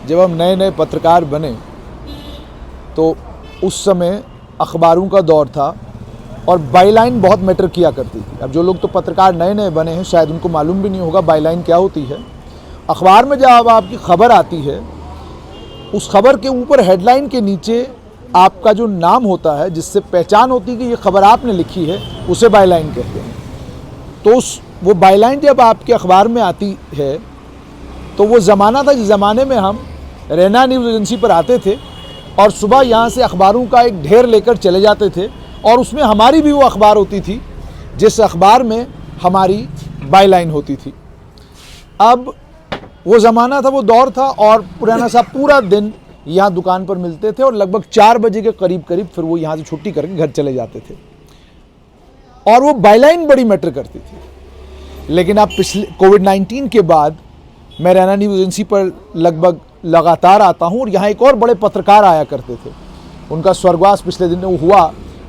जब हम नए नए पत्रकार बने तो उस समय अखबारों का दौर था और बाईलाइन बहुत मैटर किया करती थी। अब जो लोग तो पत्रकार नए नए बने हैं शायद उनको मालूम भी नहीं होगा बाईलाइन क्या होती है। अखबार में जब आपकी खबर आती है, उस खबर के ऊपर हेडलाइन के नीचे आपका जो नाम होता है, जिससे पहचान होती है कि ये खबर आपने लिखी है, उसे बाईलाइन कहते हैं। तो वो बाईलाइन जब आपके अखबार में आती है तो वो ज़माना था जिस ज़माने में हम रैना न्यूज़ एजेंसी पर आते थे और सुबह यहाँ से अखबारों का एक ढेर लेकर चले जाते थे और उसमें हमारी भी वो अखबार होती थी जिस अखबार में हमारी बाईलाइन होती थी। अब वो ज़माना था, वो दौर था और रैना साहब पूरा दिन यहाँ दुकान पर मिलते थे और लगभग 4 बजे के करीब फिर वो यहाँ से छुट्टी करके घर चले जाते थे और वो बाईलाइन बड़ी मैटर करती थी। लेकिन अब पिछले कोविड-19 के बाद मैं रैना न्यूज़ एजेंसी पर लगभग लगातार आता हूँ और यहाँ एक और बड़े पत्रकार आया करते थे, उनका स्वर्गवास पिछले दिन हुआ,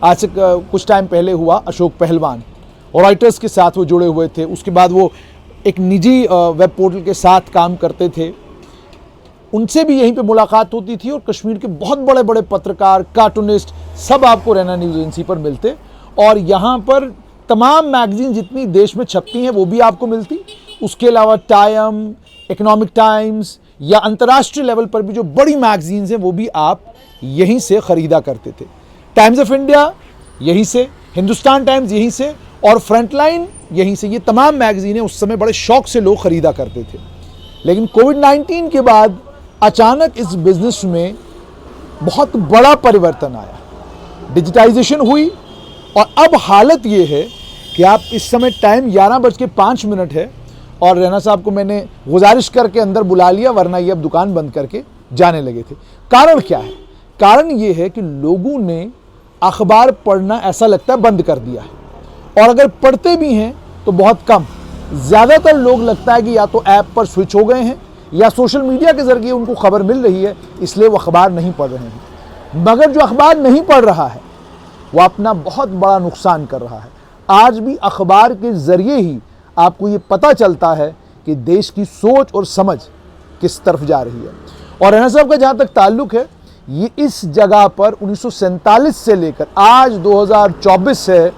आज से कुछ टाइम पहले हुआ, अशोक पहलवान, और राइटर्स के साथ वो जुड़े हुए थे। उसके बाद वो एक निजी वेब पोर्टल के साथ काम करते थे, उनसे भी यहीं पे मुलाकात होती थी और कश्मीर के बहुत बड़े बड़े पत्रकार, कार्टूनिस्ट सब आपको रैना न्यूज़ एजेंसी पर मिलते और यहाँ पर तमाम मैगज़ीन जितनी देश में छपती हैं वो भी आपको मिलती। उसके अलावा टाइम, इकोनॉमिक टाइम्स या अंतर्राष्ट्रीय लेवल पर भी जो बड़ी मैगज़ीन्स हैं वो भी आप यहीं से ख़रीदा करते थे। टाइम्स ऑफ इंडिया यहीं से, हिंदुस्तान टाइम्स यहीं से और फ्रंटलाइन यहीं से। ये तमाम मैगज़ीनें उस समय बड़े शौक़ से लोग ख़रीदा करते थे। लेकिन कोविड-19 के बाद अचानक इस बिज़नेस में बहुत बड़ा परिवर्तन आया, डिजिटाइजेशन हुई और अब हालत ये है कि आप इस समय टाइम 11:05 है और रैना साहब को मैंने गुजारिश करके अंदर बुला लिया, वरना ये अब दुकान बंद करके जाने लगे थे। कारण क्या है? कारण ये है कि लोगों ने अखबार पढ़ना ऐसा लगता है बंद कर दिया है और अगर पढ़ते भी हैं तो बहुत कम। ज़्यादातर लोग लगता है कि या तो ऐप पर स्विच हो गए हैं या सोशल मीडिया के ज़रिए उनको खबर मिल रही है, इसलिए वो अखबार नहीं पढ़ रहे हैं। मगर जो अखबार नहीं पढ़ रहा है वो अपना बहुत बड़ा नुकसान कर रहा है। आज भी अखबार के ज़रिए ही आपको ये पता चलता है कि देश की सोच और समझ किस तरफ जा रही है। और रैना साहब का जहाँ तक ताल्लुक़ है, ये इस जगह पर 1947 से लेकर आज 2024 है।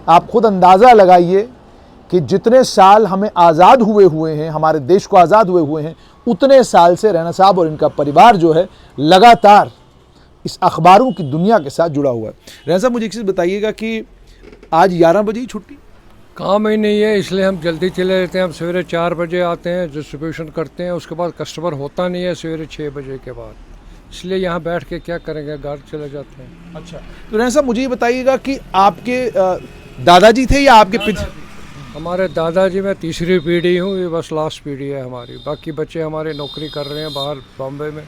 आप खुद अंदाज़ा लगाइए कि जितने साल हमें आज़ाद हुए हैं, हमारे देश को आज़ाद हुए हैं, उतने साल से रैना साहब और इनका परिवार जो है लगातार इस अखबारों की दुनिया के साथ जुड़ा हुआ है। रैना साहब, मुझे एक चीज़ बताइएगा कि आज 11 बजे ही छुट्टी? काम ही नहीं है, इसलिए हम जल्दी चले जाते हैं। हम सवेरे 4 बजे आते हैं, डिस्ट्रीब्यूशन करते हैं, उसके बाद कस्टमर होता नहीं है सवेरे 6 बजे के बाद, इसलिए यहाँ बैठ के क्या करेंगे, घर चले जाते हैं। अच्छा, तो रैना साहब मुझे ये बताइएगा कि आपके दादाजी थे या आपके पिता? हमारे दादाजी, मैं तीसरी पीढ़ी हूँ, ये बस लास्ट पीढ़ी है हमारी। बाकी बच्चे हमारे नौकरी कर रहे हैं बाहर बॉम्बे में।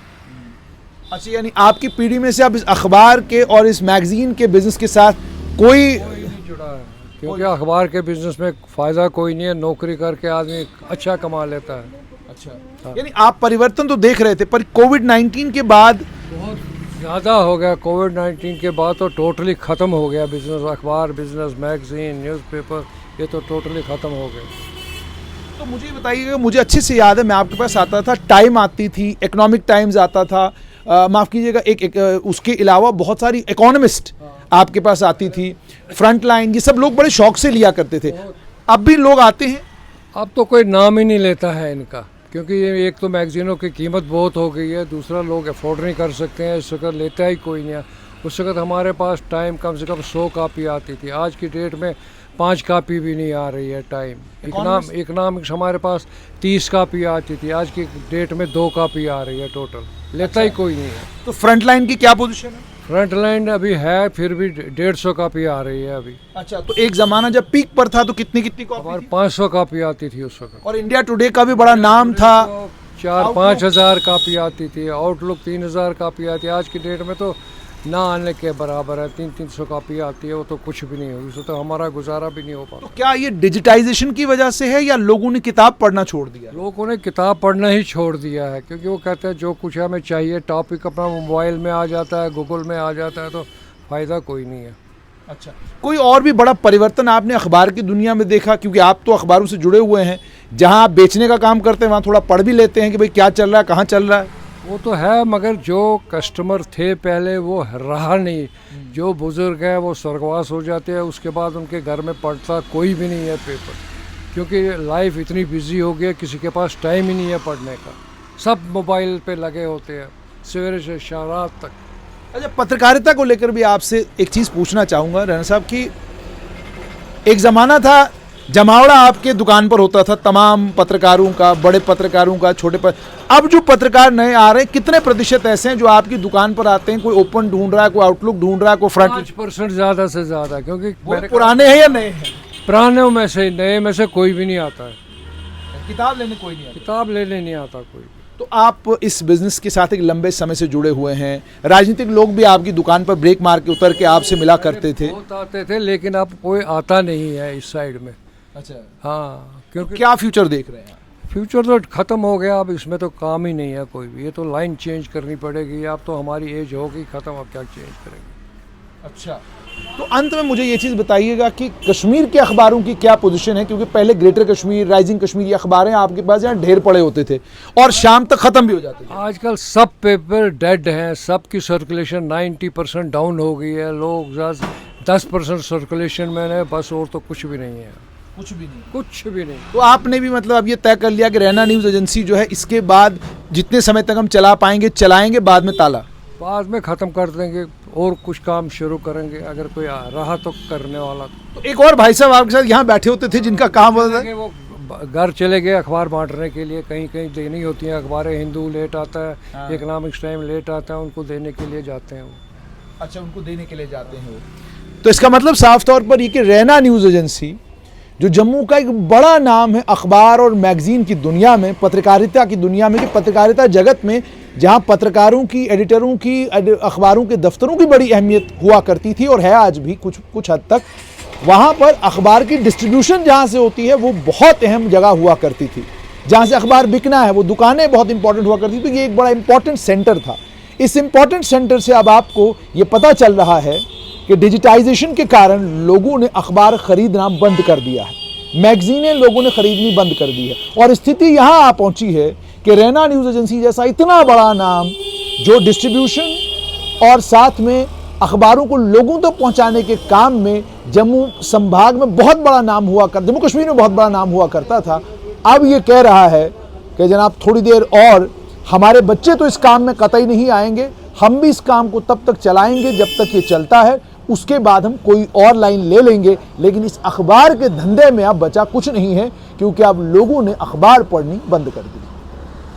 अच्छा, यानी आपकी पीढ़ी में से अब इस अखबार के और इस मैगजीन के बिजनेस के साथ कोई नहीं जुड़ा है, क्योंकि अखबार के बिजनेस में फ़ायदा कोई नहीं है। नौकरी करके आदमी अच्छा कमा लेता है। अच्छा, यानी आप परिवर्तन तो देख रहे थे, पर कोविड-19 के बाद बहुत ज़्यादा हो गया। कोविड-19 के बाद तो टोटली ख़त्म हो गया बिजनेस, अखबार बिजनेस, मैगजीन, न्यूज़पेपर, ये तो टोटली ख़त्म हो गए। तो मुझे बताइएगा, मुझे अच्छे से याद है मैं आपके पास आता था, टाइम आती थी, इकोनॉमिक टाइम्स आता था, माफ़ कीजिएगा, एक उसके अलावा बहुत सारी इकोनॉमिस्ट आपके पास आती थी, फ्रंटलाइन, ये सब लोग बड़े शौक से लिया करते थे। अब भी लोग आते हैं? अब तो कोई नाम ही नहीं लेता है इनका, क्योंकि ये एक तो मैगजीनों की कीमत बहुत हो गई है, दूसरा लोग अफोर्ड नहीं कर सकते हैं, इस वक्त लेता ही कोई नहीं है। उस वक्त हमारे पास टाइम कम से कम 100 कापी आती थी, आज की डेट में 5 कापी भी नहीं आ रही है। टाइम इकोनॉमिक्स हमारे पास 30 कापी आती थी, आज की डेट में 2 कापी आ रही है टोटल, लेता ही कोई नहीं है। तो फ्रंट लाइन की क्या पोजीशन है? फ्रंट लाइन अभी है, फिर भी 150 कापी आ रही है अभी। अच्छा, तो एक ज़माना जब पीक पर था तो कितनी कॉपी? हमारे 500 कापी आती थी उस वक्त। और इंडिया टुडे का भी बड़ा नाम था, 4-5 हज़ार कापी आती थी, आउटलुक 3000 कापी आती है। आज की डेट में तो ना आने के बराबर है, 300 कापी आती है, वो तो कुछ भी नहीं होगी, उससे तो हमारा गुजारा भी नहीं हो पाता। तो क्या ये डिजिटाइजेशन की वजह से है या लोगों ने किताब पढ़ना छोड़ दिया? लोगों ने किताब पढ़ना ही छोड़ दिया है, क्योंकि वो कहते हैं जो कुछ हमें चाहिए टॉपिक अपना मोबाइल में आ जाता है, गूगल में आ जाता है, तो फ़ायदा कोई नहीं है। अच्छा, कोई और भी बड़ा परिवर्तन आपने अखबार की दुनिया में देखा? क्योंकि आप तो अखबारों से जुड़े हुए हैं, जहां आप बेचने का काम करते हैं वहां थोड़ा पढ़ भी लेते हैं कि भाई क्या चल रहा है, कहाँ चल रहा है। वो तो है, मगर जो कस्टमर थे पहले वो रहा नहीं। जो बुज़ुर्ग हैं वो स्वर्गवास हो जाते हैं, उसके बाद उनके घर में पढ़ता कोई भी नहीं है पेपर, क्योंकि लाइफ इतनी बिजी हो गई है, किसी के पास टाइम ही नहीं है पढ़ने का। सब मोबाइल पे लगे होते हैं सवेरे से रात तक। अच्छा, पत्रकारिता को लेकर भी आपसे एक चीज़ पूछना चाहूँगा रैना साहब कि एक ज़माना था जमावड़ा आपके दुकान पर होता था, तमाम पत्रकारों का, बड़े पत्रकारों का, छोटे पर। अब जो पत्रकार नए आ रहे हैं, कितने प्रतिशत ऐसे हैं जो आपकी दुकान पर आते हैं? कोई ओपन ढूंढ रहा है, कोई आउटलुक ढूंढ रहा है, कोई फ्रंट? 5% ज़्यादा से ज़्यादा, क्योंकि पुराने हैं या नए हैं? पुराने में से, नए में से कोई भी नहीं आता है। किताब लेने कोई नहीं आता? किताब लेने नहीं आता कोई। तो आप इस बिजनेस के साथ एक लंबे समय से जुड़े हुए हैं। राजनीतिक लोग भी आपकी दुकान पर ब्रेक मार के उतर के आपसे मिला करते थे। बहुत आते थे, लेकिन अब कोई आता नहीं है इस साइड में। अच्छा, हाँ, क्योंकि क्या फ्यूचर देख रहे हैं? फ्यूचर तो ख़त्म हो गया, अब इसमें तो काम ही नहीं है कोई भी। ये तो लाइन चेंज करनी पड़ेगी। अब तो हमारी एज होगी ख़त्म, अब क्या चेंज करेंगे। अच्छा, तो अंत में मुझे ये चीज़ बताइएगा कि कश्मीर के अखबारों की क्या पोजीशन है? क्योंकि पहले ग्रेटर कश्मीर, राइजिंग कश्मीर, ये अखबारें आपके पास यहाँ ढेर पड़े होते थे और शाम तक ख़त्म भी हो जाते थे। आजकल सब पेपर डेड हैं, सबकी सर्कुलेशन 90% डाउन हो गई है। लोग 10% सर्कुलेशन में है बस, और तो कुछ भी नहीं है। कुछ भी नहीं, कुछ भी नहीं। तो आपने भी मतलब अब ये तय कर लिया कि रैना न्यूज़ एजेंसी जो है इसके बाद जितने समय तक हम चला पाएंगे चलाएंगे, बाद में ताला? बाद में ख़त्म कर देंगे और कुछ काम शुरू करेंगे, अगर कोई रहा तो करने वाला। तो एक और भाई साहब आपके साथ यहाँ बैठे होते थे जिनका काम होता था, वो घर चले गए अखबार बांटने के लिए, कहीं कहीं देनी होती है अखबारें। हिंदू लेट आता है, इकोनॉमिक्स टाइम लेट आता है, उनको देने के लिए जाते हैं वो। अच्छा, उनको देने के लिए जाते हैं वो। तो इसका मतलब साफ तौर पर ये कि रैना न्यूज़ एजेंसी जो जम्मू का एक बड़ा नाम है अखबार और मैगज़ीन की दुनिया में, पत्रकारिता की दुनिया में, कि पत्रकारिता जगत में जहां पत्रकारों की, एडिटरों की, अखबारों के दफ्तरों की बड़ी अहमियत हुआ करती थी और है आज भी कुछ हद तक, वहां पर अखबार की डिस्ट्रीब्यूशन जहां से होती है वो बहुत अहम जगह हुआ करती थी। जहां से अखबार बिकना है वो दुकानें बहुत इंपॉर्टेंट हुआ करती थी। तो ये एक बड़ा इंपॉर्टेंट सेंटर था। इस इंपॉर्टेंट सेंटर से अब आपको ये पता चल रहा है कि डिजिटाइजेशन के कारण लोगों ने अखबार खरीदना बंद कर दिया है, मैगजीनें लोगों ने खरीदनी बंद कर दी है, और स्थिति यहाँ आ पहुँची है कि रैना न्यूज़ एजेंसी जैसा इतना बड़ा नाम जो डिस्ट्रीब्यूशन और साथ में अखबारों को लोगों तक पहुँचाने के काम में जम्मू संभाग में बहुत बड़ा नाम हुआ कर, जम्मू कश्मीर में बहुत बड़ा नाम हुआ करता था, अब ये कह रहा है कि जनाब थोड़ी देर और हमारे बच्चे तो इस काम में कतई नहीं आएंगे, हम भी इस काम को तब तक चलाएंगे जब तक ये चलता है, उसके बाद हम कोई और लाइन ले लेंगे। लेकिन इस अखबार के धंधे में अब बचा कुछ नहीं है, क्योंकि अब लोगों ने अखबार पढ़नी बंद कर दी।